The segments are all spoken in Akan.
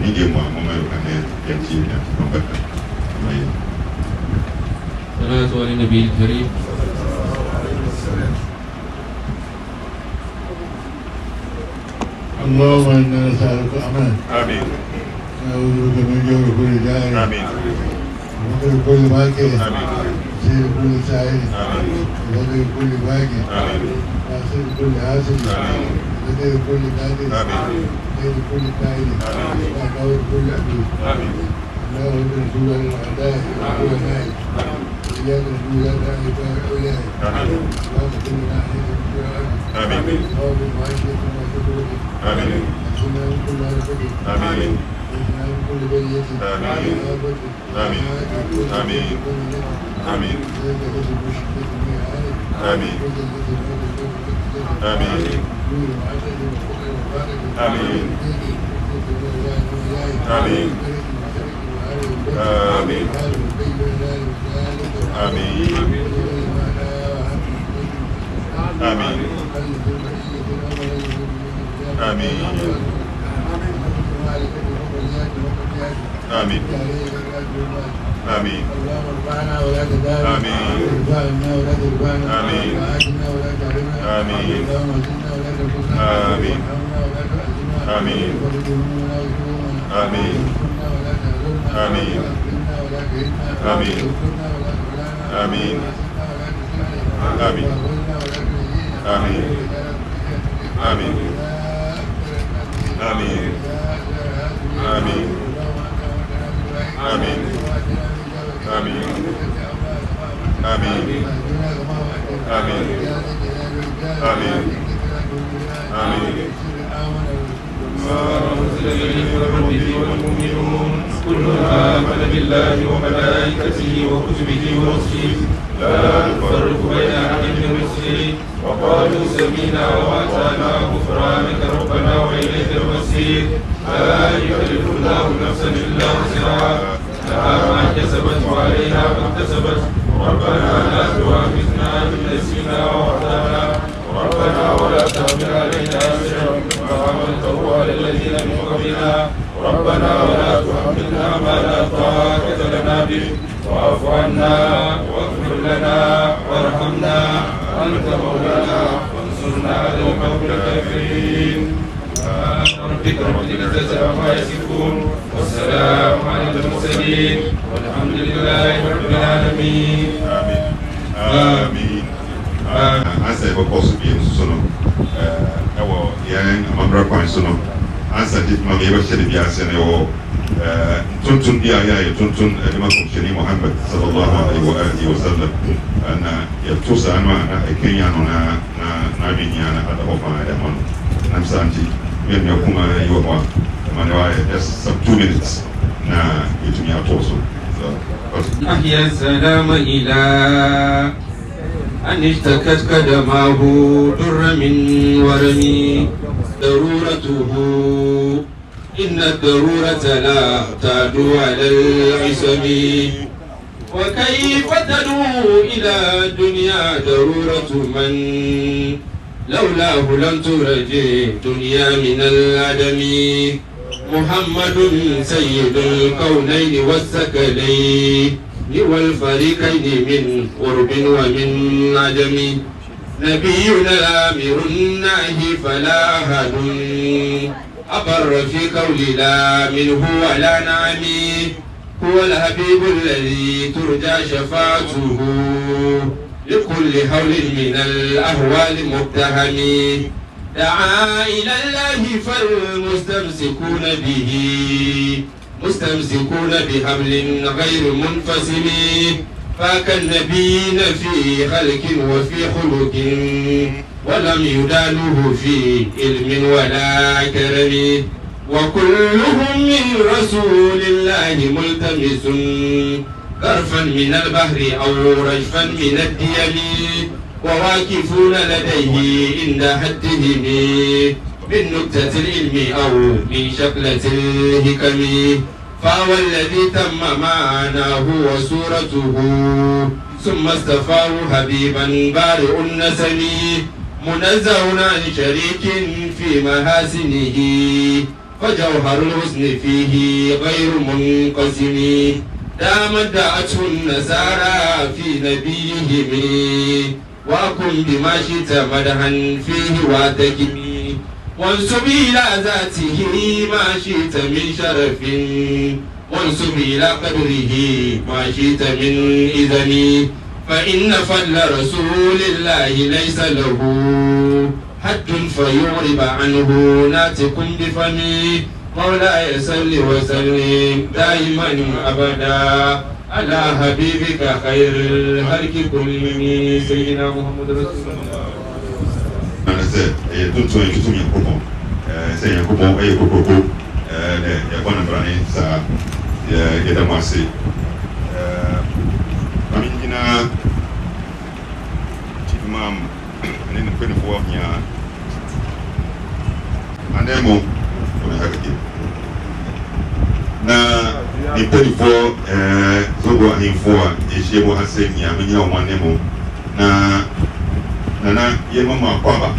medium mama kana yanci da bambata mai salatu ala nabiyil karim. اللهم انا نسالك امان amin نعوذ بك من جور كل جار amin ومن كل ماكر amin وسير كل سائل amin وذكر كل باكر amin واسر كل حاسد آمين. وذكر كل قادر آمين. وخير كل قائد آمين. وقول كل عبيد amin اللهم رسول الاعداء وهو نائب اياك نقول لا داعي اولئك amin اللهم كن ناحيه الشرائع amin اللهم معاشيه وشكرك amin اكفنا من كل هرفه amin اكفنا من كل بليه آمين. آمين. آمين. آمين. آمين. آمين. آمين. آمين. آمين. آمين. آمين. آمين. آمين. اللهم ارفعنا ولا تدارنا آمين. وارفعنا ولا ترفعنا آمين. وآتنا ولا تحرمنا آمين. اللهم زدنا ولا تنقصنا آمين. وارحمنا ولا تحزنا آمين. وارزقنا ولا تحرمنا آمين. وانصرنا ولا تهزمنا آمين. واكرمنا ولا تهنا آمين. وانصرنا ولا تخذلنا آمين. واسقنا ولا تسقنا آمين. واغفرنا ولا تهينا آمين. آمين. آمين. آمين. آمين. آمين. آمين. آمين. آمين. آمين. والمؤمنون كل آمن بالله وملائكته وكتبه ورسله لا نفرق بين أحد من رسله وقالوا سمعنا وأطعنا غفرانك ربنا وإليك المصير لا يكلف الله نفسا إلا وسعها لها ما كسبت وعليها ما اكتسبت ربنا لا تؤاخذنا إن نسينا وأخطأنا ربنا ولا تحمل علينا إصرا كما حملته على الذين من قبلنا ربنا ولا تحملنا ما لا طاقة لنا به واعف عنا واغفر لنا وارحمنا أنت مولانا وانصرنا على القوم الكافرين ربك رب العزة عما يصفون والسلام على المرسلين والحمد لله رب العالمين آمين ansa yɛbɛkɔ so bie nso no ɛwɔ yɛn amammerɛ kwan so no ansa Chief Imam yɛbɛhyɛ ne bi ase no ɛwɔ ntontom bi a yɛayɛ tontom de ma kɔmhyɛni Muhammad sallallahu alaihi wa alihi wa sallam na yɛto saa no a na ɛkanya no na adwenya na ada hɔ paa ɛde ma no nam saa nti mɛnua kuma yi wɔ hɔ a ma ne wayɛ just some 2 minutes na yɛtumi atɔ so أحيا السلام إلى أن اشتكت قدماه در من ورمي ضرورته إن الضرورة لا تعدو على العصم وكيف تدعو إلى الدنيا ضرورة من لولاه لم ترجع دنيا من العدم محمد سيد الكونين والثقلين والفريقين من قرب ومن عجم نبينا الامر الناهي فلا احد ابر في قول لا منه ولا نعم هو الحبيب الذي ترجى شفاعته لكل حول من الاهوال متهم دعا إلى الله فالمستمسكون به مستمسكون بحبل غير منفصل فكالنبيين في خلق وفي خلق ولم يدانوه في علم ولا كرم وكلهم من رسول الله ملتمس غرفا من البحر أو رجفا من الديم وواقفون لديه عند حدهم من نكتة العلم أو من شكلة الحكم فهو الذي تم معناه وصورته ثم اصطفاه حبيبا بارئ النسم منزه عن شريك في محاسنه فجوهر الحسن فيه غير منقسم دامت دعته النصارى في نبيهم وكن بما شئت مدحا فيه واتكمي وانسب إلى ذاته ما شئت من شرف وانسب إلى قدره ما شئت من إذن فإن فضل رسول الله ليس له حد فيعرب عنه ناتق بفمي مولاي صل وسلم دائما أبدا على حبيبك خير الخلق كلهم سيدنا محمد رسول الله. أنا سأ تنتظر يكتمي كوبون سيكون أي كوكو يكون براني سا يدماسي kami nyina Chief Imam ne ne mpanyinfoɔ nyinaa anemo wɔn hakake na ne mpanyinfoɔ zogo ahemfoɔ a ehyia mu ha sɛ nyame nyina wɔn anemo na nana yɛma mu akwaba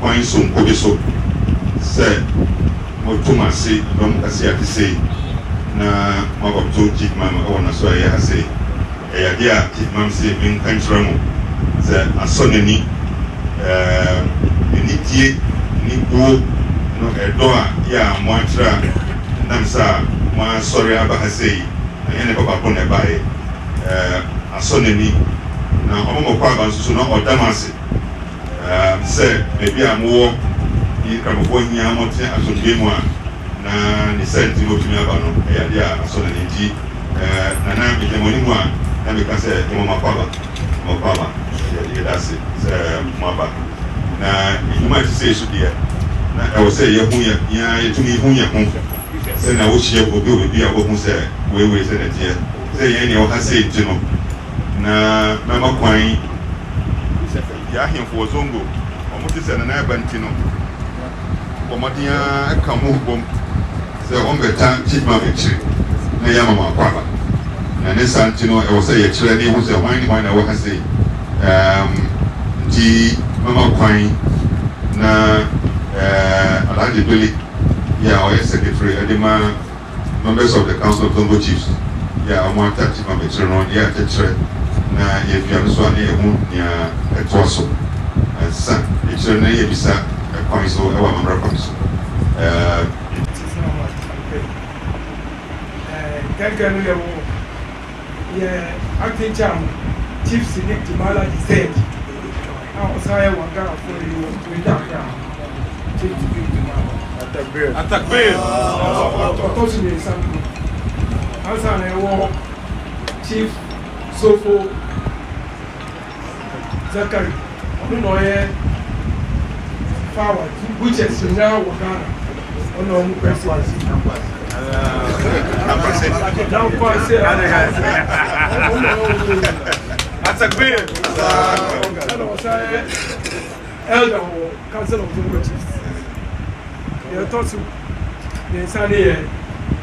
kwan so nkɔ bi so sɛ motom ase dɔm kase ate sei na mabɔto Chief Imam ɛwɔ na so a ɛyɛ ha sei ɛyɛ adeɛ a Chief Imam sɛ menka nkyerɛ mo sɛ asɔ n'ani ani tie ne buo no ɛdɔ a yɛ a mo akyerɛ a nam sɛ a mo asɔre aba ha sei na yɛne babako na ɛbaeɛ asɔ n'ani na ɔmo mɔkɔ aba nso so na ɔdam ase sɛ baabi a mowɔ yi kramofoɔ nyinaa mɔte asomdwe mu a na ne sɛnti motumi aba no ɛyɛ adeɛ a asɔ n'ani nti nana megyamɔne mu a na meka sɛ mɔkɔ aba yɛda ase sɛ mo aba na edwuma te sɛ so deɛ na ɛwɔ sɛ yɛtumi hu yɛ ho sɛnea wohyia obi wɔ baabi a wohu sɛ weiwei sɛ nɛteɛ sɛ yɛn nea wɔka sɛ nti no na mɛma kwan yɛ ahemfo wɔ zongo ɔmo te sɛ nana ɛba nti no bɔmmɔden a ɛka mo bom sɛ ɔmbɛta Chief Imam akyiri na yɛ ama mo akɔ aba na ne saa nti no ɛwɔ sɛ yɛkyerɛ ne ho sɛ hwan ne hwan na ɛwɔ ha sei nti mɛma kwan na Alhaji Bili yɛ a ɔyɛ secretary ɛde ma members of the council of Zongo chiefs yɛ a ɔmo ata Chief Imam akyiri no yɛ akyekyerɛ na yɛdua no so a ne yɛho nea ɛtoa so ɛnsa yɛkyerɛ na yɛbisa ɛkwan so ɛwɔ amammerɛ kwan so Gẹ́gẹ́ ló yẹ wọ yẹ acting chairman Chief Sidik Timala the third àwọn sáyẹ wọn Ghana fún ìlú Twitter Accra Chief Sidik Timala. Atakbir. Ọ̀tọ̀ sì lè sàmì. Ansa na ẹwọ Chief Sofo Zakari ọdún náà yẹ fáwà butchers ní wọ Ghana ọ̀nà ọmú pẹ̀sì. Now Kwasi. Atakbir. Elder or Council of Zongo Chiefs. They are taught to the Sunday.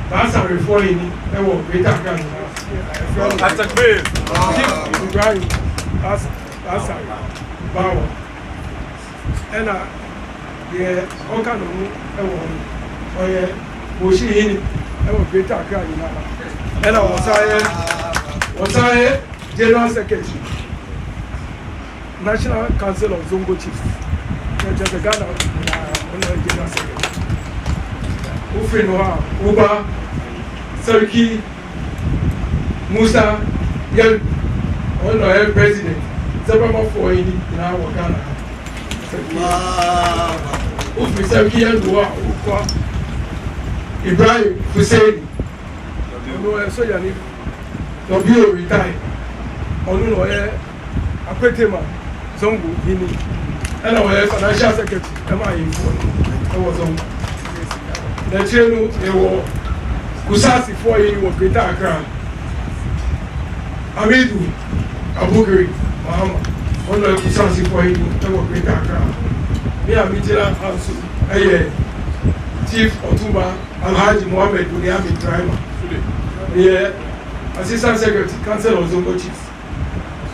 That's a reform in Greater Ghana. Atakbir. Chief Ibrahim. That's a power. And the organ of Moshi hini ewo Greater Accra yinala ena wasaye General Secretary National Council of Zongo Chiefs just Ghana General Secretary Ufin wa Uba Sarki Musa Yel ono President Zabama for in our Ghana Ufin Sarki Yel wa Ukwa Ibrahim Hussein ọ̀nà sọ́jà ní W.O. retire ọ̀nà ọ̀yẹ́ Akuapem Zongo yìí ni ẹ̀nà ọ̀yẹ́ financial secretary ẹ̀ máa yìí fún ẹ̀wọ̀ Zongo n'ekyir no ẹ̀wọ̀ Kusasi fún yìí wọ̀ Greater Accra Amidu Abukiri Mahama ọ̀nà Kusasi fún yìí wọ̀ Greater Accra ní àmìjìlá house ẹ̀yẹ Chief Otumba Alhaji Mohammed Buniami Driver, the Assistant Secretary, Council of Zongo Chiefs,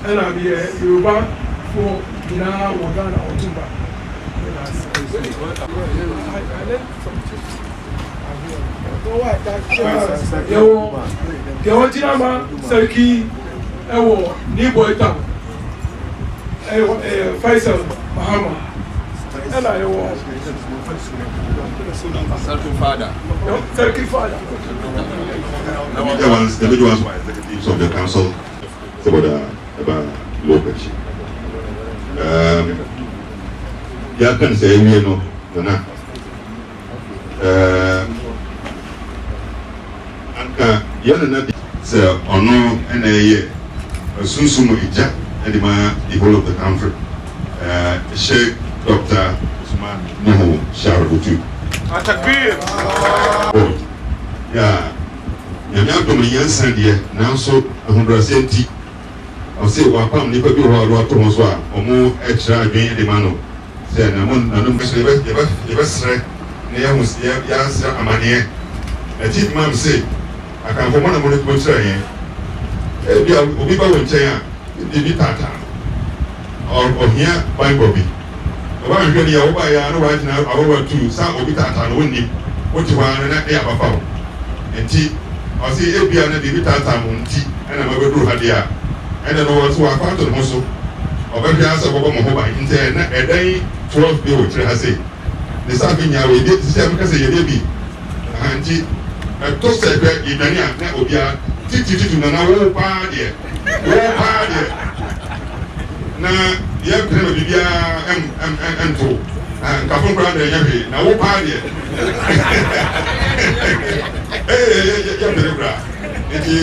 and I'll be a Yoruba for Ghana Otumba. Yo, Jinama, Sarki, Ewo, Niboita, Faisal, Mahama, and I was Sarki Father. The major ones were executives of the council about local. Ya kan say we no na anka yana na say ono na ye sunsumu ija and the whole of the country Sheikh Dr. Osman Nuru Sharubutu Takbir ya nyamya to mun yansan de na so 100% o say wa pam ni pa bi ho ro to mo so a omo extra adwen de mano say na mon na no mse be sre ne ya mus ya sre amane a Chief Imam say akan fo mo na mo to sre yen e bi obi ba won chen a bi tata o hia bible bi o ba hwe ni ya o ba ya no wa tina awowa tu sa obi tata no woni o ti wa na e abafa o enti o say e bia na bi tata mo nti na ma be duru ha dia ene no wo so akwato no so obehwe asa bobo mo ho ba nte na edan 12 bi wo kire ha sei ne sa bi nya we de se am ka se ye de bi anti to se be idani a na obia titi na na wo pa de na ye kire bi bia to ka fun kra de nya na wo pa de ya de bra enti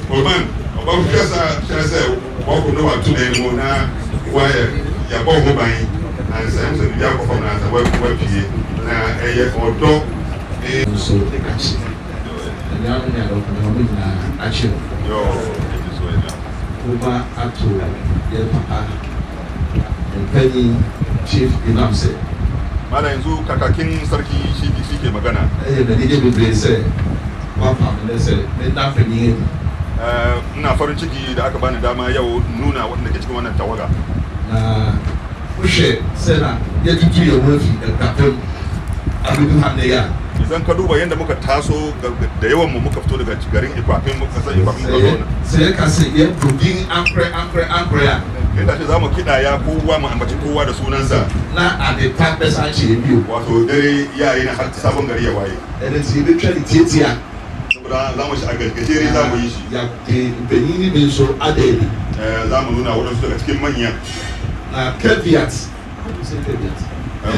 Osman ọba fíjọsà ṣẹṣẹ wọkùn náà wà tún ẹni mu náà wáyẹ yàgbọ́ ọ̀hún báyìí àǹsẹ̀ ẹ̀mùsẹ̀ bíbí àkọ́kọ́ náà àǹsẹ̀ wọ́n pìyẹ náà ẹ̀yẹ ọ̀dọ́. nso ẹ̀kàkyi ẹ̀yà ọ̀hún yàrá ọ̀kùnrin ọ̀hún nyinaa akyerɛ wọ́n ato yẹ papa mpanyin Chief Imam sɛ. Mana yanzu kakakin sarki shi ke magana. Ɛyɛ nadige bebree sɛ wapam ne sɛ ne nna mpanyin adi. Ina farin ciki da aka bani dama yau nuna waɗanda ke cikin wannan tawaga. Na kushe sai na ya tutu ya wurfi da kafin abin hannu ya. Idan ka duba yadda muka taso da yawan mu muka fito daga garin Akuapem muka san Akuapem muka zo. Sai ka sai ya bugin ankre ya. Inda ce za mu kiɗa ya kowa mu ambaci kowa da sunansa. Na a da ta besa ce biyu. Wato dare yayi na har sabon gari ya waye. Ɗan sai bi twali tietiya. Za mu shi a gargajere za mu yi shi. Ya ke benini bin so adeli. Za mu nuna waɗansu daga cikin manya. Na caveat.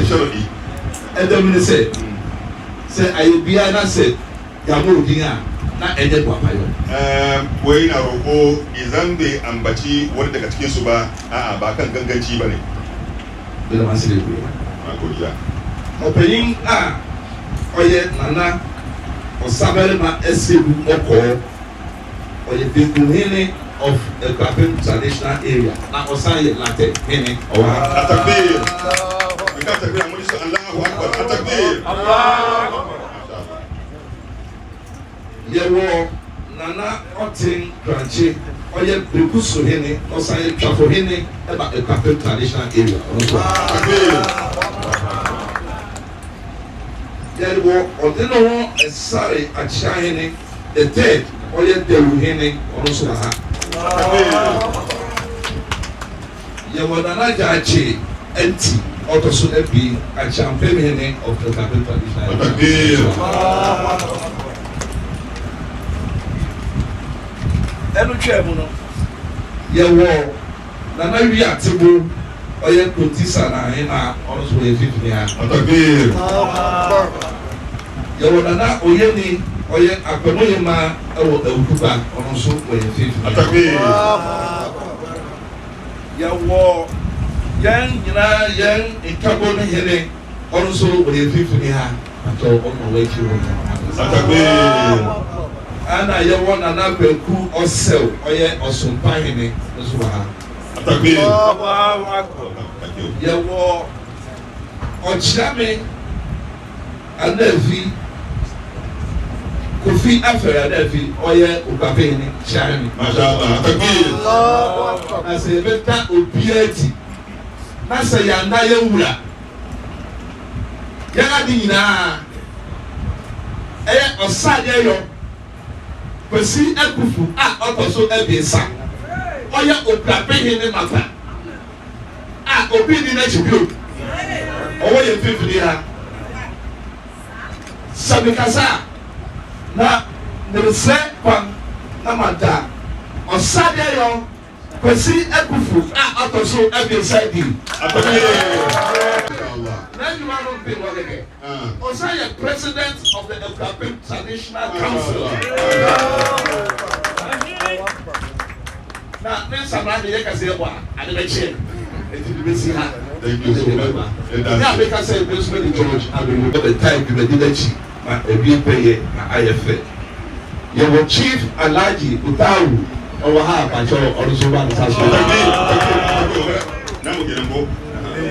Sharadi. Ɛdɛm ne sɛ ayi biya na sɛ yamu odin a na ɛdɛ papa yɔ. Wai na roƙo idan bai ambaci wani daga cikin su ba a'a ba kan ganganci ba ne. Bɛlɛ ma se de koyi. Ma godiya. Ɔpanyin a ɔyɛ nana ɔsabɛrɛ ma ɛsɛgu ɔkɔɔ ɔyɛ bekunhene of Akuapem traditional area na ɔsan yɛ latɛ hene ɔwɔ ha. Atakbir. Kita takbir mo diso Allahu Akbar. Atakbir. Allah. Yɛwɔ nana ɔten krankye ɔyɛ bekuso hene ɔsan yɛ twafo hene ɛba Akuapem traditional area ɔno Atakbir. Yɛwɔ ɔde ne ho ɛsare akyea hene the third ɔyɛ dewu hene ɔno nso wɔ ha. Yɛwɔ nana gyaakye ɛnti ɔtɔ so ɛbi akyampem hene of the Akuapem traditional area. Ɛnu twɛ mu no yɛwɔ nana wi atebo ɔyɛ kotisa na ahe na ɔno nso wɔyɛ fifini ha. Yɛwɔ nana oyeni ɔyɛ akpɛmoyema ɛwɔ awukuba ɔno nso wɔyɛ fifini. Yɛwɔ yɛn nyinaa yɛn nkabo ne hene ɔno nso wɔyɛ fifini ha atɔ ɔno wɔyɛ akyi wɔ ana yɛwɔ nana bɛnku ɔsɛw ɔyɛ ɔsompa hene nso wɔ ha. Yɛwɔ ɔkyerɛme anafi kofi afɛrɛ anafi ɔyɛ Akuapem hene kyerɛme. Na sɛ yɛbɛta obiara ti na sɛ yɛanda yɛwura Yanadina, Oseadeeyo, Kwasi Akuffo, also Ebisa. Oya Akuapem in matter. Opinion attribute. Oya Fifia. Sabikasa. Na the same one, Namada. Oseadeeyo, Kwasi Akuffo, also Ebisa. Now you are not being what again. Oseadeeyo, president of the Akuapem Traditional Council. Now, next time I say, I didn't change. Thank you so much. Yeah, because I was very George. I will remember the time you did it. A big pay, IFA. You were Chief Alaji Utaru. Our half, I saw also one husband.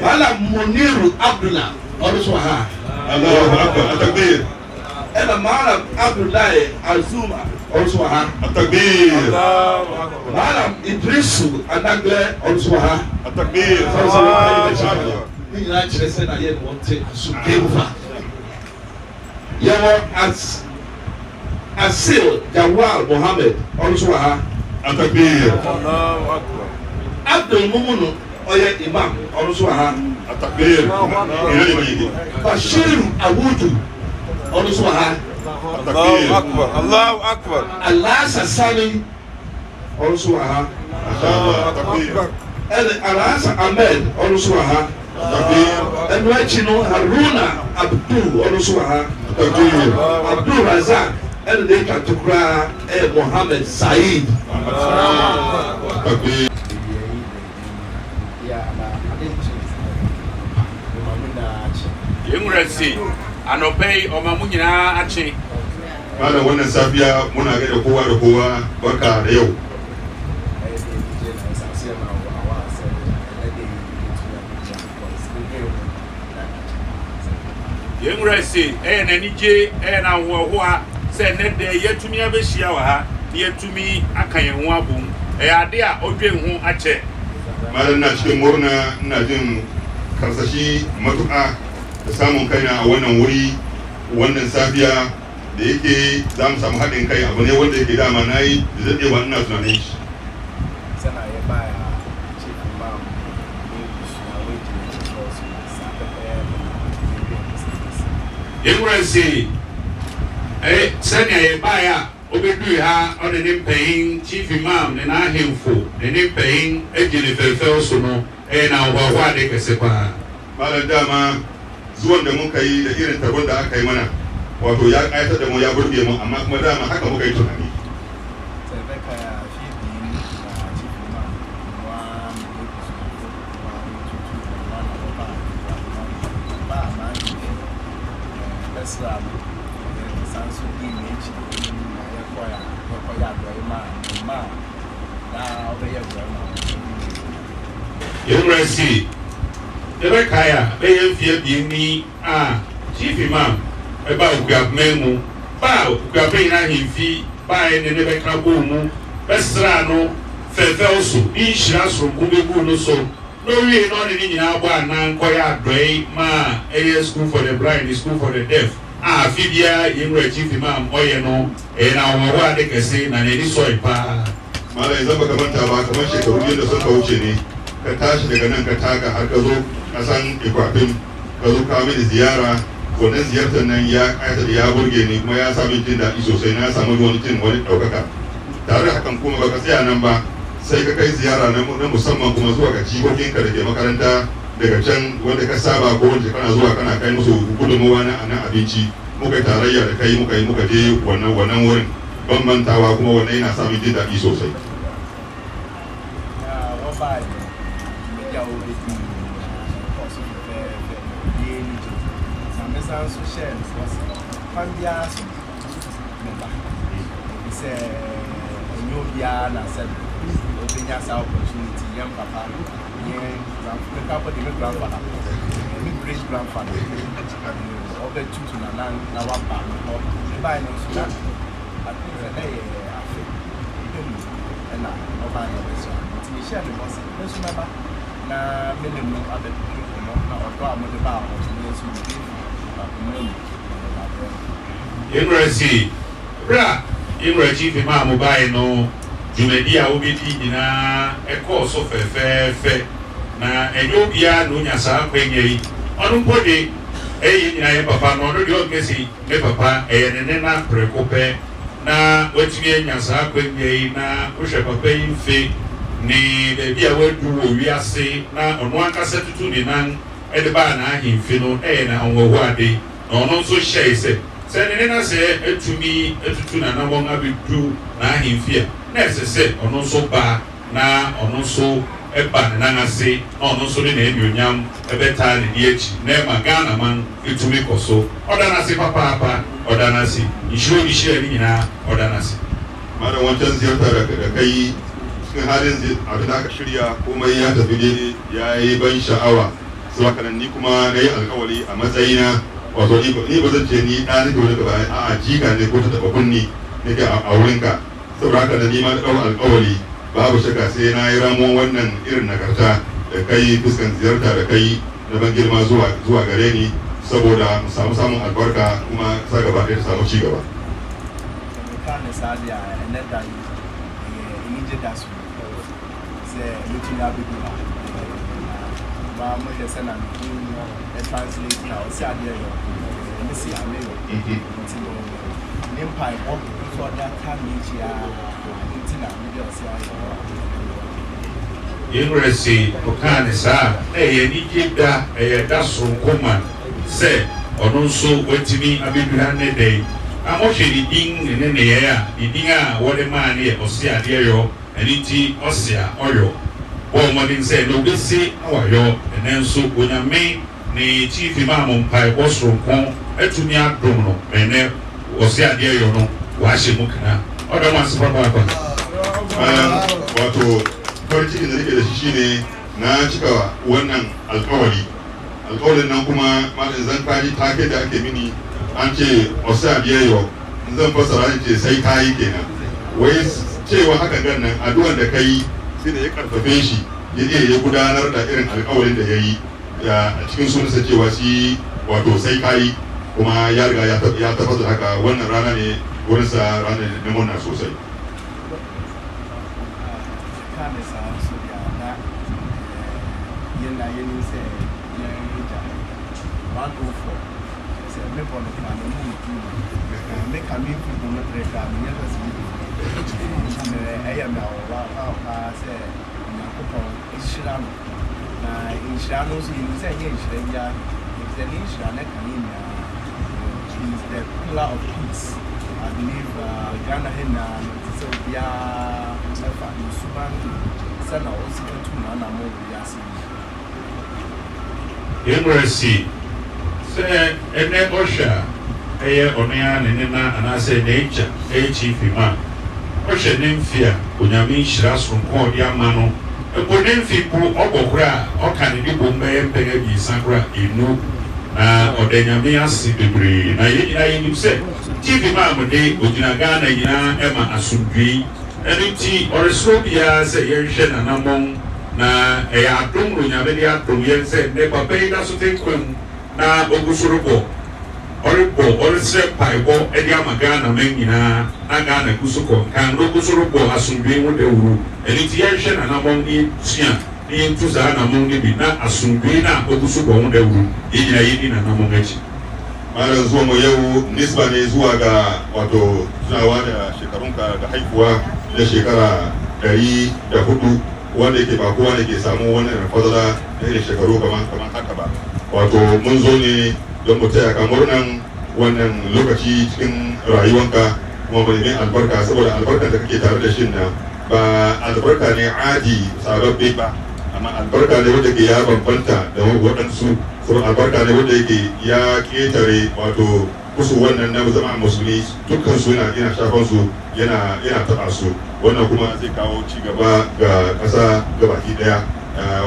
Osman Nuru Abdullah, also ha. And a man of Abdullah Azuma, also ha. Madam Idrisu Anagle also ha. Actually said I didn't want to Sukefa. Yawa Asil Jawal Mohammed also ha. Abdul Mumuno Oya Imam also ha. Bashir Awudu also ha. Allahu Akbar. Allah Sassani also ha. And Alasa Ahmed also ha. And Wachino Haruna Abdul also ha. Abdul Razak and they can to cry Mohammed Said. Yemresi anopei omamunyina achi. Mana wannan safiya muna ga da kowa barka da yau. Yemresi na nije na hoa se ne de yetumi abehia wa ha yetumi akan yen ho abum ade a odwen ho ache. Malam na cikin murna ina jin karsashi matuƙa da samun kaina a wannan wuri wannan safiya da yake za mu samu haɗin kai abu ne wanda yake dama na yi da daɗewa ina tunanin shi. Sana ya baya Chief Imam Yemresi sanya ye baya obedu ha on the paying Chief Imam na ahemfo ne paying ejine fefe so no na wa de kese kwa. Malam dama zuwan da muka yi da irin tabon da aka yi mana wato ya ƙayatar da mu ya burge mu amma kuma dama haka muka yi tunani. Yemresi ebe kaya be fie bi Chief Imam eba Akuapem mu ba Akuapem na himfi ba ne be ka bo mu besra no fefe oso inshira so gubegu no so no wie no ne nyina abo anan koya adoi ma school for the blind, school for the deaf fibia Yemre Chief Imam oye no na wa de kese na ne so ipa. Malam yanzu baka manta ba kamar shekaru yadda suka wuce ne ka tashi daga nan ka taka har ka zo kasan Akuapem ka zo ka mini ziyara wannan ziyartar nan ya ƙayatar ya burge ni kuma ya sami jin daɗi sosai na samu wani ɗaukaka tare da hakan kuma baka tsaya nan ba sai ka kai ziyara na musamman kuma zuwa ga jikokinka da ke makaranta daga can wanda ka saba ko wanda kana zuwa kana kai musu gudunmawa na nan abinci muka yi tarayya da kai muka je wannan wurin bambantawa kuma wannan yana samun jin daɗi sosai. Imresi, bra, Chief Imam by no, Jumedia Obiti in a course of fair, na Ethiopia, Nunyasa, Quenya, on body, a papa, no, your Messi, ne papa, and Nena Precope, na Wetimian Yasa, Quenya, na Usha Papa, Fe, ne, the dear word to we are say, na on one cassette to the nan, at the bar, na him, Fino, and on what day, no, no, so she said. Sending us to me to na wong abidu na himfia na sese ono so ba na ono so eba na ngase ono so ne enyonyam ebeta ne die echi na ma Ghana man etumi koso oda na se papa oda na se ishiro ni nyina oda na se mara wancan ziyarta da kai cikin halin abin da aka shirya komai ya tafi daidai ya yi ban sha'awa sai haka nan ni kuma na yi alkawari a matsayina wato ni ba zan ce ni ɗa nake wani gaba a jika ne ko ta taɓa kunni nake a wurinka saboda haka da ni ma ɗau alƙawari babu shakka sai na yi ramon wannan irin nagarta da kai fuskan ziyarta da kai na ban girma zuwa gare ni saboda mu samu samun albarka kuma sa gaba ɗaya ta samu ci gaba. Translate now, Oseadeeyo, Missy Ameo, Empire, so that time each year, University, Okanisa, Nijida, that's from Coman, say, or also what to me, Abidane Day. I'm watching the ding in the air, the dinger, what a man here, Oseadeeyo, and it Osea, Oyo. One morning said, no, they say, Oyo, and then so when I made. Ni Chief Imam pai wasro kon etumi adom no ene Oseadeeyo no wa hye mu kana oda wanse papa wato farin cikin da nake da shi shine na cika wannan alƙawarin nan kuma malin zan kaji take da ake mini an ce Oseadeeyo zan fasara ce sai kai kenan wai cewa haka gannan addu'an da kai sai da ya karfafe shi ya gudanar da irin alƙawarin da yayi a cikin sunansa cewa shi wato sai kai kuma ya riga ya tabbatar haka wannan rana ne wurinsa rana ne murna sosai. Inshiranos in saying Inshira is the Inshirana Kanina is the pillar of peace. I believe Ghana Hena so we are Suban Sana also to Nana Mobiasi. University say and then Osha Onean and I say nature, Chief Imam. Osha name fear, Unyami Shiras from Cordia Mano. People Obokra, or can it be Bombay, Peggy, Sakra, Inu, or Denyamia Sidibri. I you say, Chief Imam, day, Ghana, Emma Asumbi, and tea or a Slobia, say Yenshen and among na a Adum, Runyamedia, Truyen said, never paid us to take when na Ogusurubo. Or set by war, Ediama Ghana, Mengina, Agana Kusuko, and Ogusurubo, Asumbi, with the Uru. And it's Yenshen and among the Sian, the Tuzan among the Bina, Asumbina, Ogusuko, the Uru, in and among it. Mara zuwa yau nisba ne zuwa ga wato tunawa da shekarunka da haifuwa da shekara 104 wanda yake ba kowa ne ke samu wannan fadala da irin shekaru kamar haka ba. Wato mun zo ne don mu taya ka murnan wannan lokaci cikin rayuwanka kuma mu nemi albarka saboda albarkar da kake tare da shin nan ba albarka ne adi sababbe ba amma albarka ne wanda ke ya bambanta da waɗansu saboda albarka ne wanda yake ya ketare wato kusu wannan na zama musulmi dukkan su yana shafan su yana taɓa su wannan kuma zai kawo ci gaba ga ƙasa gabaki daya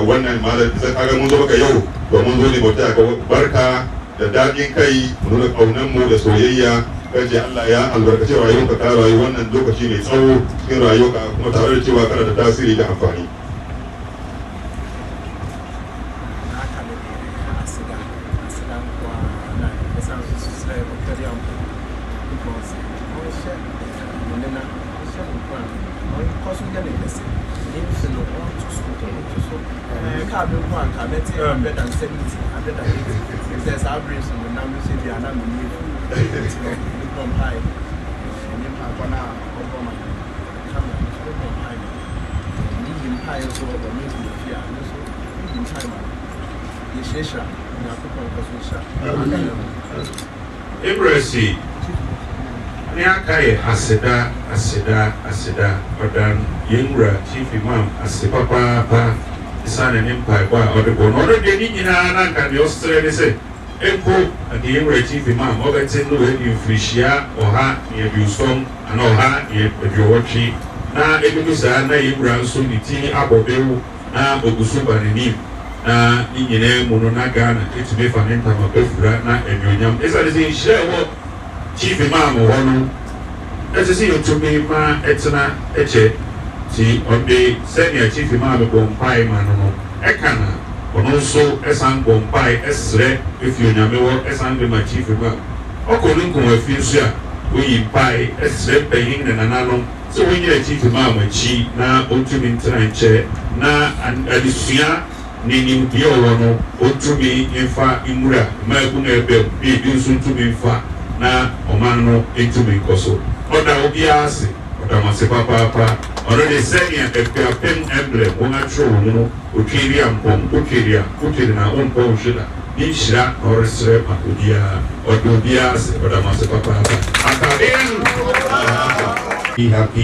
wannan malam zai kaga mun zo maka yau to mun zo ne mu taya ka barka da daɗin kai mu nuna ƙaunar mu da soyayya kace Allah ya albarkace rayuwarka ka rayu wannan lokaci mai tsawo cikin rayuwarka kuma tare da cewa kana da tasiri da amfani. Ibresi ni akaye aseda odan yenwura Chief Imam asepapa isane ne mpaebɔ a ɔde bɔ no ɔde de ni nyinaa na nka de ɔsrɛ ne sɛ empo ade yenwura Chief Imam ɔbɛte no wɔ mfirihyia ɔha ne aduoson ana ɔha ne aduowɔtwe na ebi saa na yenwura nso ne ti abɔbew na oguso ba n'anim na ne nyinaa mu no na Ghana etumi fa ne ntama bɛfura na anuonyam ɛsane sɛ nhyira ɛwɔ Chief Imam hɔ no ɛsɛ sɛ yɛtumi ma ɛtena ɛkyɛ ti ɔde sɛnea Chief Imam bɔ mpae ma no ɛka na ɔno nso ɛsan bɔ mpae ɛsrɛ efi onyame wɔ ɛsan de ma Chief Imam ɔkɔ ne nkɔmɔ afi nso a oyi mpae ɛsrɛ panyin ne nananom sɛ wɔnyina Chief Imam akyi na ɔntumi ntena nkyɛ na adesua ne nimdeɛ ɔwɔ no ɔntumi mfa mmura mmaabu na ɛbɛm biribi nso ntumi mfa na ɔman no ntumi nkɔ so ɔda obiara ase ɔda mo ase papaapa ɔno de sɛnea Akuapem emblem wɔn atwerɛ wɔn no otwiri a mpɔm otwiri na ɔmpɔ ohwɛ da ne nhyira na ɔresrɛ ma obiara ɔda obiara ase ɔda mo ase papaapa akadeɛ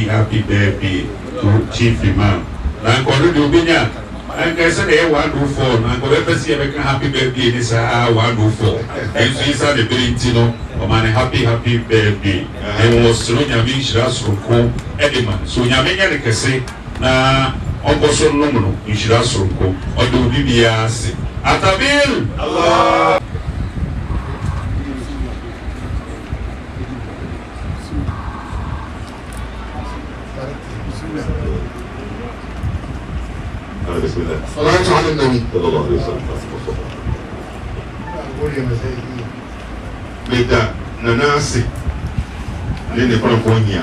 happy birthday to Chief Imam na nkɔno de obinya anka sɛ na ɛyɛ 104 na nkɔbɛ pɛ sɛ yɛbɛka happy birthday ne saa 104 ɛnso yi saa de bere nti no ɔma ne happy birthday ɛwɔ soro nyame nhyira soronko ɛde ma so nyame nyɛ ne kɛse na ɔnkɔ so nom no nhyira soronko ɔde obi biara ase atabir Allah صلاة على النبي صلى الله عليه وسلم أقول يا مساكين Meda nanasi ne ne parafonia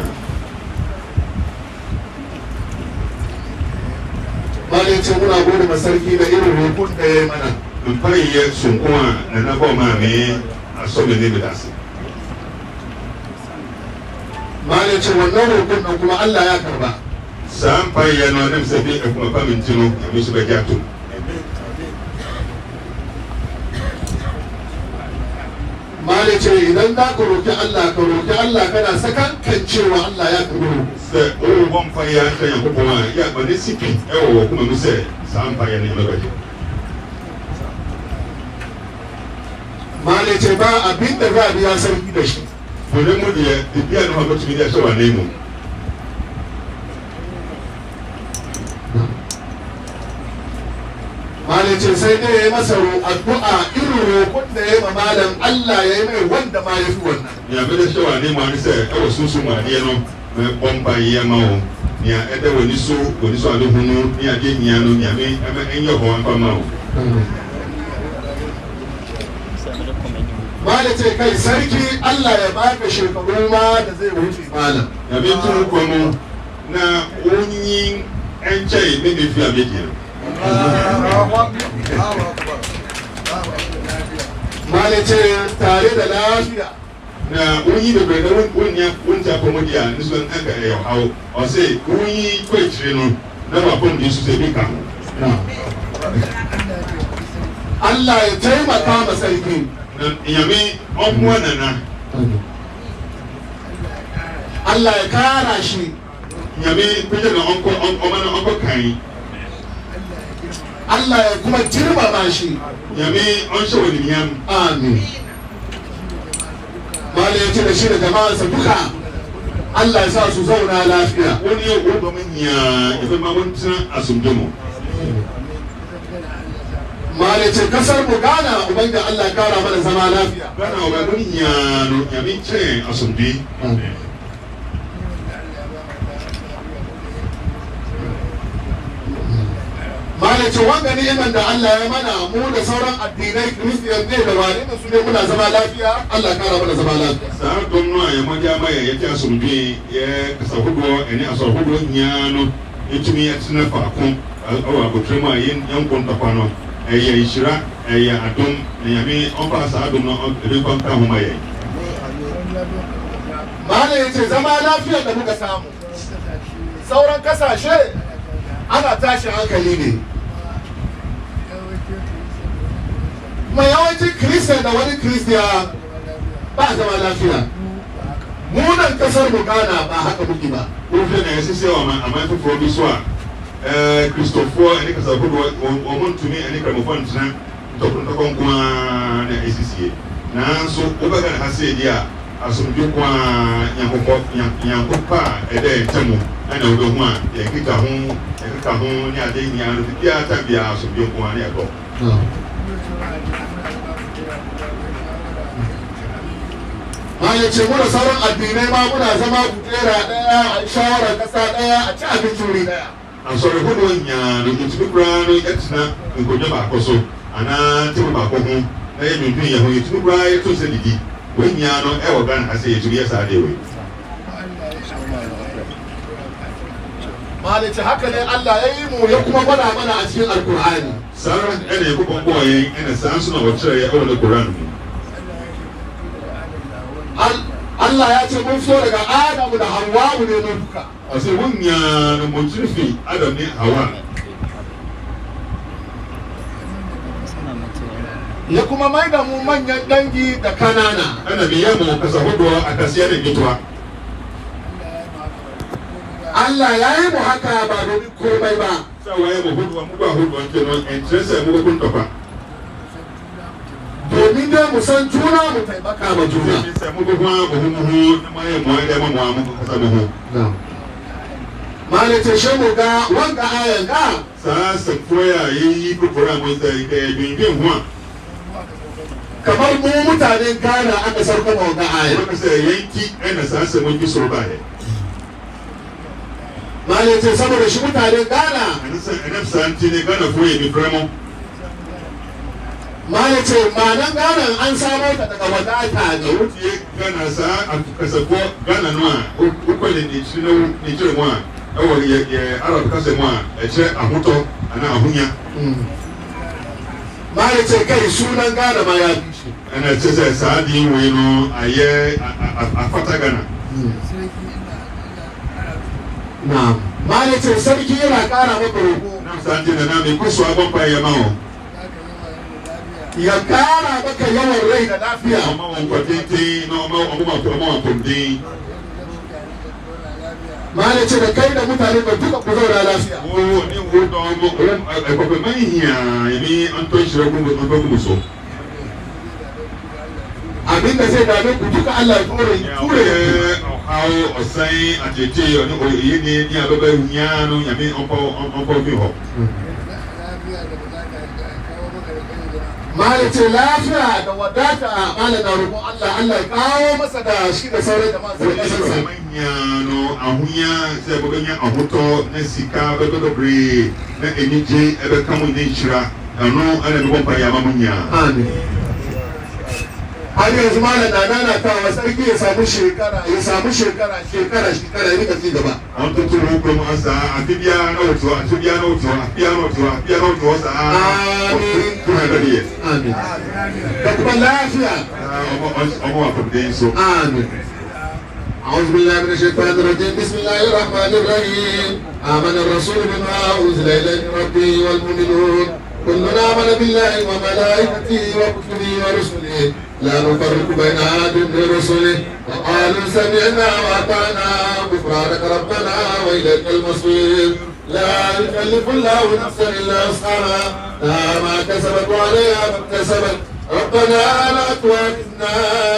malin ce muna gode masarki da irin rukun da ya mana mpaye sonko a nana ba ma me asɔme ne bedase malin ce wannan rukun nan kuma Allah ya karba saa mpaye no ne mse bi akuma pa minti no ame so bɛgya to malin ce idan za ka roki Allah kana sakankan cewa Allah ya karbi sɛ ɔwɔ mpaye aka Nyankopɔn a yɛ aba ne sipi ɛwɔ wɔ kuma mu sɛ saa mpaye ne mɛbɛgye malin ce ba abin da za a biya sarki da shi fone mu deɛ bibia no ha bɛtumi de ahyɛ wɔ anan mu malicin sai dai ya yi masa addu'a irin roƙon da ya yi ma malam Allah ya yi mai wanda ma ya fi wannan. Nea bɛda hyɛ wɔ anan mu ane sɛ ɛwɔ sunsun mu adeɛ no bɔ mpaeɛ ma wo nea ɛda w'ani so ade ho no ne adeɛ nyia no nea ɛnyɛ hɔ amfa ma wo malicin kai sarki Allah ya baka shekaru ma da zai wuce malam. Nyame nto nkwa mu na wonyin ɛnkyɛe ne ne fi a bɛgyina malicin tare da lafiya na wonyi bebree na wonti apɔmɔdi a ne so nka ɛyɛ ɔhaw ɔsɛ wonyi kɔ akyire no na wapɔmɔdi nso sɛ bi ka ho Allah ya taimaka ma sarki na Nyame ɔmmoa nana Allah ya kara shi Nyame pɛgya na ɔma na ɔnkɔ kan Allah ya kuma girmama shi Nyame ɔnhyɛ wɔ nimiyam amin malin ya ce da shi da jama'arsa duka Allah ya sa su zauna lafiya wani yau ko ba mun ya ma mun tuna asumje mu malin ce kasar mu Ghana ubangiji Allah ya kara mana zama lafiya Ghana ba mun ya no Nyame kyɛn asumje malin Malice wanga ni'imar da Allah ya mana mu da sauran addinai Christian ne da wani da su ne muna zama lafiya Allah kara mana zama lafiya. Saa domno a yɛmɔ gya ma yɛ yɛte asomdwe yɛ kasahodoɔ ɛne asɔrhodoɔ nyinaa no ɛtumi ɛtena faako ɛwɔ abotire mu a yɛnkɔ ntɔkwa no ɛyɛ nhyira ɛyɛ adom na nyame ɔmfa saa adom no ɛbi nkɔ nka ho ma yɛn. Malice zama lafiya da muka samu sauran kasashe ana tashin hankali ne. Mai yawancin Christian da wani Christian ba zama lafiya. Munan kasar mu Ghana ba haka muke ba. Wohwɛ na yɛsesɛ wɔ aman foforɔ bi so a kristofoɔ ɛne kasahodoɔ wɔn ntumi ɛne kramofoɔ ntena ntɔkɔ nko ara na ɛsisie. Nanso wobɛka na ha sɛ edi a asomdwe nko ara nyankopɔ a ɛdɛ ntam ɛna wobɛhu a yɛkeka ho ne ade nyinaa no biribiara ta biara asomdwe nko ara ne ɛdɔ. Malice mu da sauran addinai ma muna zama kujera daya a shawarar kasa daya a ci abinci wuri daya. Asɔrehodoɔ nyinaa no yɛtumi koraa no yɛtena nkonnwa baako so anaa table baako ho na yɛdwendwen yɛn ho yɛtumi koraa yɛto sɛ didi wɔn nyinaa no ɛwɔ Ghana ha sɛ yɛtumi yɛ saa deɛ wei. Malice haka ne Allah ya yi mu ya kuma gwada mana a cikin Alkur'ani. Saa ɛna yɛkɔkɔ bɔɔ yɛn ɛna saa nso na wɔkyerɛ yɛ ɛwɔ ne Koran mu. Allah ya ce mun so daga Adamu da Hawwa ne mun duka. Ɔsɛ wɔn nyinaa no mo kyerɛ fi Adam ne Hawa. Ya kuma mai da mu manyan dangi da kanana. Ɛna meyɛ mo kasahodoɔ akɛseɛ ne nketewa. Allah ya yi mu haka ba domin komai ba. Sɛ wɔyɛ mo hodoɔ mo bɔ ahodoɔ nkyɛn no ɛnkyerɛ sɛ mo bɛkɔ ntɔkwa. Domin dai mu san juna mu taimaka ma juna. Sɛ mo bɛho a mo ho mo ho na mo ayɛ mo ayɛ dɛ mo a mo kasa mo ho. Malice shi mu ga wanga ayan ga. Saa sɛfoɔ a yɛyi kokoro a mo sɛ ɛdwendwen ho a. Kamar mu mutanen Ghana aka sauka ma wanga ayan. Wɔn sɛ yanki ɛna saa sɛ mo ji soro baayɛ. Malice saboda shi mutanen Ghana. Ɛnɛ saa nti ne Ghanafoɔ yɛ bifrɛ mo. Malice manan Ghana an samo ta daga wadata ne. Wotie Ghana saa kasafoɔ Ghana no a wokɔ ne kyerɛ mu a ɛwɔ yɛ Arab kasa mu a ɛkyerɛ ahotɔ anaa ahonya. Malice kai sunan Ghana ma ya fi shi. Ɛna kyerɛ sɛ saa deɛ wei no ayɛ afata Ghana. Na'am. Malice sarki yana kara maka roƙo. Nam saa nti na me kɔ so abɔ mpa yɛ ma wo. Ya kara maka yawan rai da lafiya. Ɔma wɔn nkɔtenten na ɔma wɔn apɔmuden. Malice da kai da mutane ba duka ku zauna lafiya. Wo ne wo dɔn mo ɛkɔpɛma hia yɛne ɔntɔ nhyira gu so. Abin da zai dame ku duka Allah ya ture. Ɔhaw ɔsan atete ɔne ɔyɛ ne abɛbɛ hia no nyame ɔmpɔ fi hɔ. Malice lafiya da wadata malam na roƙon Allah ya kawo masa da shi da sauran jama'a su kasance. No ahonya sɛ bɛbɛnya ahotɔ na sika bɛbɛbree na anigye ɛbɛka mo ne nhyira ɛno ɛna mebɔ mpa yɛ ama mo nyaa. Amin. Har yanzu malam na nanatawa sarki ya samu shekara ya rika ci gaba. An tuntun hukum asa afi biya na wutuwa sa. Amin. Kuna da niyyar. Amin. Da kuma lafiya. Ọmọ akọ̀dé so. Amin. أعوذ بالله من الشيطان الرجيم بسم الله الرحمن الرحيم آمن الرسول بما أنزل إليه من ربه والمؤمنون كلنا آمن بالله وملائكته وكتبه ورسله لا نفرق بين أحد من رسله وقالوا سمعنا وأطعنا غفرانك ربنا وإليك المصير لا يكلف الله نفسا إلا وسعها لها ما كسبت وعليها ما اكتسبت ربنا لا تؤاخذنا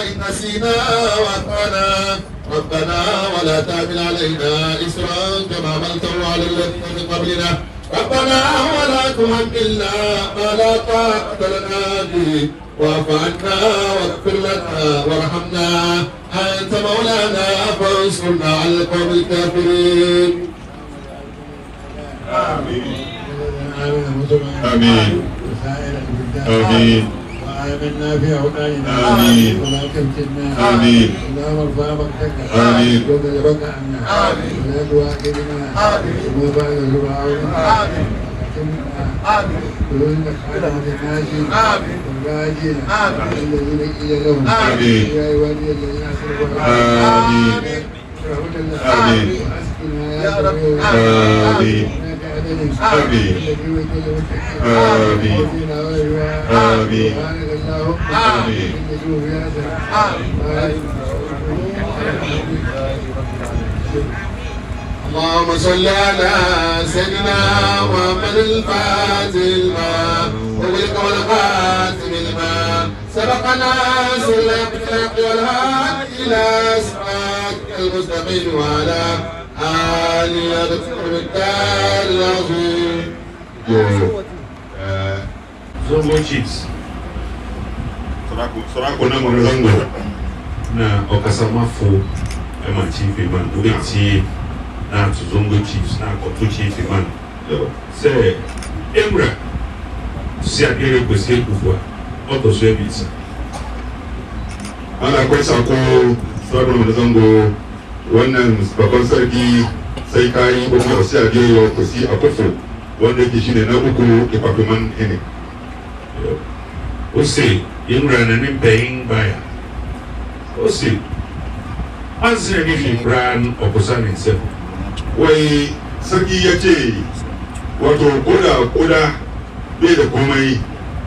إن نسينا وأخطأنا ربنا ولا تحمل علينا إصرا كما حملته على الذين من قبلنا ربنا ولا تحملنا ما لا طاقة لنا به واعف عنا واغفر لنا وارحمنا أنت مولانا فانصرنا على القوم الكافرين. آمين. وآمن مسلما آمين. وسائر البلدان آمين. وآمنا في أوطاننا آمين. ولا تفتنا آمين. اللهم ارفع مقتك آمين. وبلغك عنا ولا تواكبنا وما بعد سبعنا كلنا خالد الناجين والراجين الذين قيل لهم يا عبادي الذين اسرفوا آمين. آمين. واسقنا يا رب آمين. آمين. آمين. آمين. اللهم صل على سيدنا محمد الفاتح لما وبلغ والخاتم لما سبقنا سلم بالحق والهادي الى صراطك المستقيم وعلى آله وصحبه الدار العظيم. Zongo Chiefs Sorako na mo zango. na Okasamafo Emma Chief Imam Uti na to Zongo Chiefs na Koto Chief Imam. Say Emra si adere kwesi Akuffo Auto Service. Ana kwesa ko sorako na zango wannan babban sarki sai kai ko Oseadeeyo ko si Akuffo wanda yake shine na uku department ne. Ose Emra na nimpein baya. Ose Azre ni Fibran Okusani se. Wai sarki ya ce wato koda bai da komai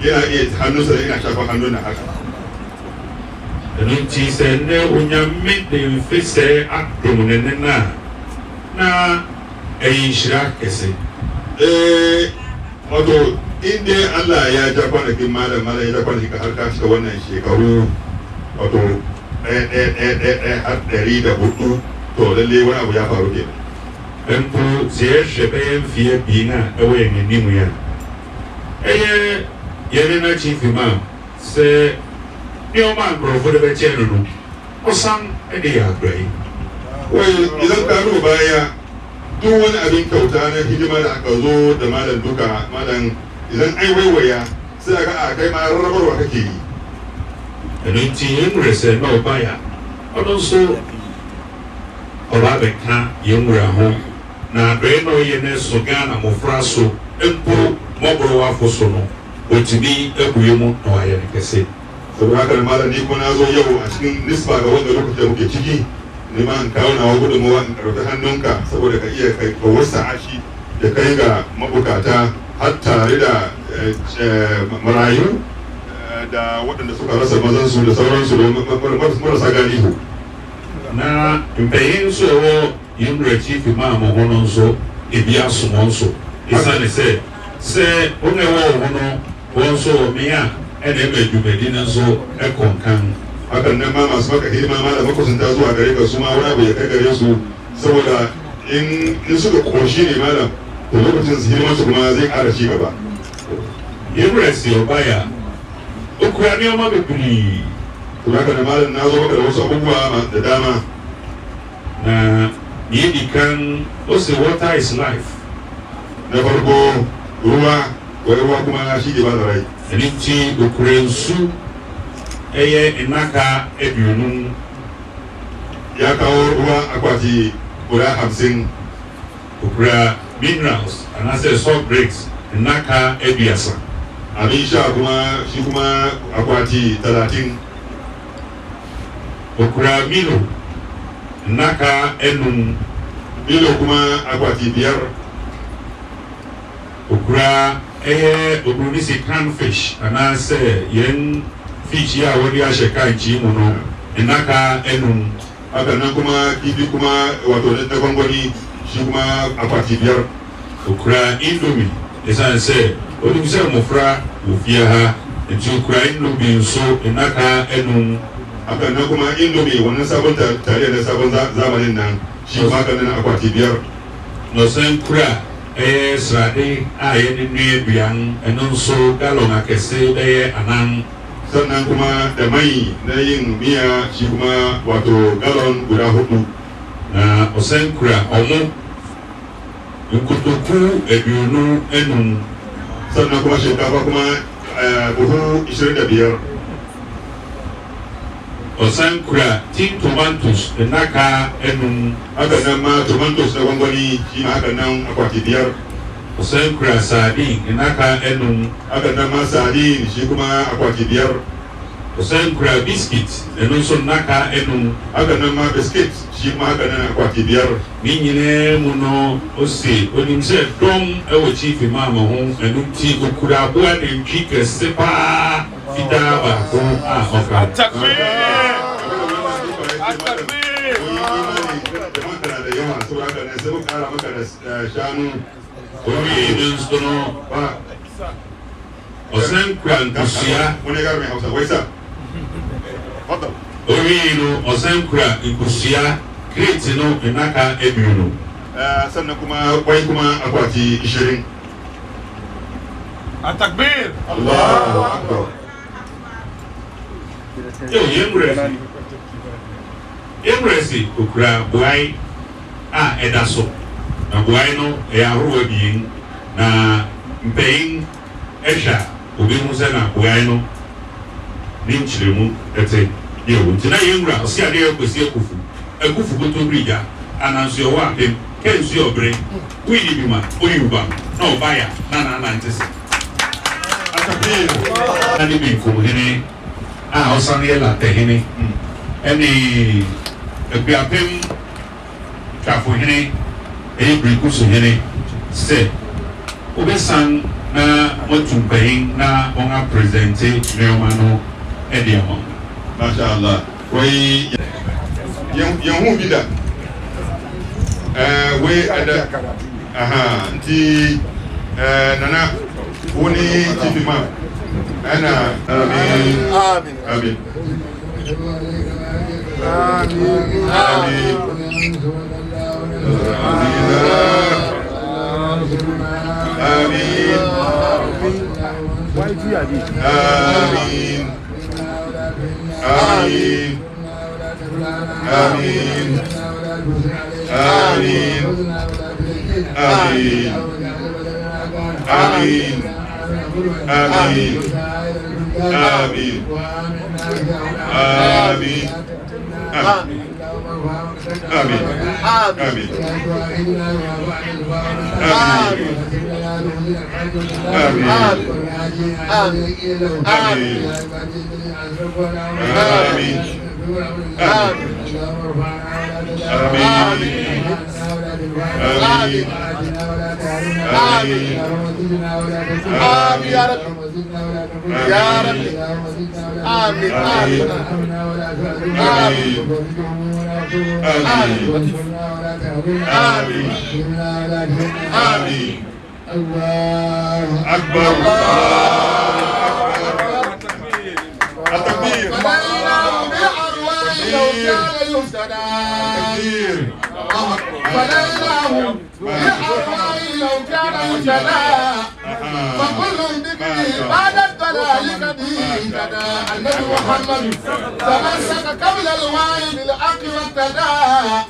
yana iya hannunsa da yana shafa hannun na haka. Nti sɛ nnɛ onyame de mfe sɛ adom ne ne na ɛyɛ nhyira kɛse. Wato inda Allah ya ja kwanakin malam ya ja kwanakin har ka shiga wannan shekaru wato har 104 to lalle wani abu ya faru ke. Mpo sɛ yɛhwɛ bɛyɛ mfeɛ pii na ɛwɔ yɛn anim ya ɛyɛ yɛne na Chief Imam sɛ nneɛma nkurɔfoɔ de bɛkyɛ no no ɔsan de yɛ abrɛ yi. Wai idan ka duba baya duk wani abin kyauta na hidima da aka zo da malam duka malam idan ai waiwaya sai ga a kai ma rarrabarwa kake yi. Ɛno nti yɛnwerɛ sɛ na ɔba ya ɔno nso ɔba abɛka yɛnwerɛ ho na adɔeɛ na ɔyɛ no so Ghana mmɔfra so mpo mmɔborɔwafo so no ɔtumi abue mu na wayɛ no kɛse. Saboda haka malam ni kuma na zo yau a cikin nisba ga wanda lokacin da muke ciki ne ma in kawo nawa gudunmawa in ɗauki hannunka saboda ka iya kai ka wasa ashi da kai ga mabukata har tare da marayu da waɗanda suka rasa mazansu da sauransu da marasa galihu. Na mpɛyin nso ɛwɔ yɛnwerɛ Chief Imam ho no nso ebi asom nso ɛsiane sɛ wɔn a ɛwɔ hɔ no wɔn nso wɔ mmea ɛna ɛma dwumadi no nso ɛkɔ nkan. Hakan nan ma masu maka hidima ma da makusanta zuwa gare ka su ma wani abu ya kai gare su saboda in suka koshi ne malam to lokacin su hidimar su kuma zai ƙara ci gaba. Yɛnwerɛ si ɔba ya okura nneɛma bebree. To haka da malam na zo maka da wasu abubuwa da dama. Na yɛdi kan ɔsɛ water is life. Na farko ruwa wani ruwa kuma shi ke ba da rai. Ɛno nti okura nsu ɛyɛ nnaka aduonum. Ya kawo ruwa akwati guda 50. Okura minerals anaasɛ salt drinks nnaka aduasa. Abin sha kuma shi kuma akwati 30. Okura milo nnaka enum. Milo kuma akwati 5. Okura obunisi cannfish anaasɛ yɛn fish yi a wɔde ahyɛ kankyi mu no nnaka enum. Haka nan kuma kifi kuma wato na gwangwani shi kuma akwati 5. Okura indomie ɛsiane sɛ onim sɛ mmɔfra wɔ fie ha nti okura indomie nso nnaka enum. Haka nan kuma indomie wannan sabon tare da sabon zamanin nan shi ma haka nan akwati 5. Na ɔsan kura srade a yɛde nua aduan ɛno nso gallon akɛse bɛyɛ 4. Sannan kuma da mai na yin miya shi kuma wato gallon guda 4. Na ɔsan kura ɔmo nkotoku 25. sannan kuma shinkafa kuma buhu 25. Osan kura tin tomatoes naka enum. Haka nan ma tomatoes na gwangwani shi ma haka nan akwati 5. Osan kura sardine naka enum. Haka nan ma sardine shi kuma akwati 5. Osan kura biscuit so naka enum. Haka nan ma biscuit shi ma haka nan akwati 5. Ni nyine mu no ose onim se dom ewo chief imam ho enum ti okura aboa de ntwi kese pa fita ba ko oka. Osan kura nkusia osan kura nkusia crate no naka ebiunu. Sannan kuma kwai kuma akwati 20. Atakbir. Allahu akbar. Yemresi okura buai edaso na buai no ahorow bien na mpain ehwa obi hu se na buai no ni nchiremu ete yewu ntina yemra Oseadeeyo Kwasi Akuffo boto brija ananso yo wa pem kensu yo bre wi ni bima oyuba na obaya na ntese ani bi ko hene osan ye la tehene eni Akuapem twafo hene brikusu hene se obesan na motumpen na onga presente neomano ediamo. Mashallah. Kwai yan bida we ada nti nana woni Chief Imam ana amin amin النبي محمد تمسك قبل الوعي بالعقل والتداء